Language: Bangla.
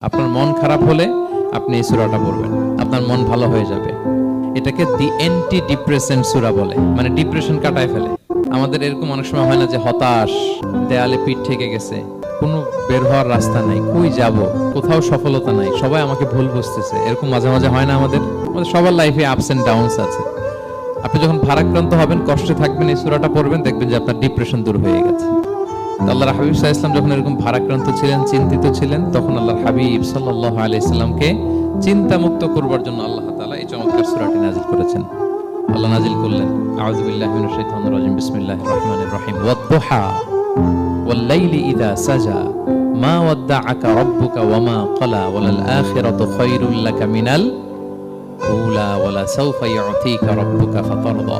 আপনার মন খারাপ হলে আপনি এই সূরাটা পড়বেন, আপনার মন ভালো হয়ে যাবে। এটাকে দি অ্যান্টি ডিপ্রেসেন্ট সূরা বলে, মানে ডিপ্রেশন কাটায় ফেলে। আমাদের এরকম অনেক সময় হয় না যে হতাশ, দেয়ালে পিঠ ঠেকে গেছে, কোনো বের হওয়ার রাস্তা নাই, কই যাব, কোথাও সফলতা নাই, সবাই আমাকে ভুল বুঝতেছে, এরকম মাঝে মাঝে হয় না? আমাদের সবার লাইফে আপস এন্ড ডাউনস আছে। আপনি যখন ভারাক্রান্ত হবেন, কষ্টে থাকবেন, এই সূরাটা পড়বেন, দেখবেন যে আপনার ডিপ্রেশন দূর হয়ে গেছে। আল্লাহর হাবিব সাল্লাল্লাহু আলাইহি ওয়াসাল্লাম যখন এরকম ভারাক্রান্ত ছিলেন, চিন্তিত ছিলেন, তখন আল্লাহর হাবিব সাল্লাল্লাহু আলাইহি ওয়াসাল্লামকে চিন্তামুক্ত করবার জন্য আল্লাহ তাআলা এই চমৎকার সূরাটি নাযিল করেছেন। আল্লাহ নাযিল করলেন, আউযু বিল্লাহি মিনাশ শাইতানির রাজিম, বিসমিল্লাহির রহমানির রহিম, ওয়াদ-দুহা ওয়াল লাইলি ইযা সাজা মা ওয়াদ্দাআকা রাব্বুকা ওয়া মা ক্বালা ওয়ালাল আখিরাতু খায়রুল লাকা মিনাল উলা ওয়ালা সাওফা ইউতিকা রাব্বুকা ফাতারদা।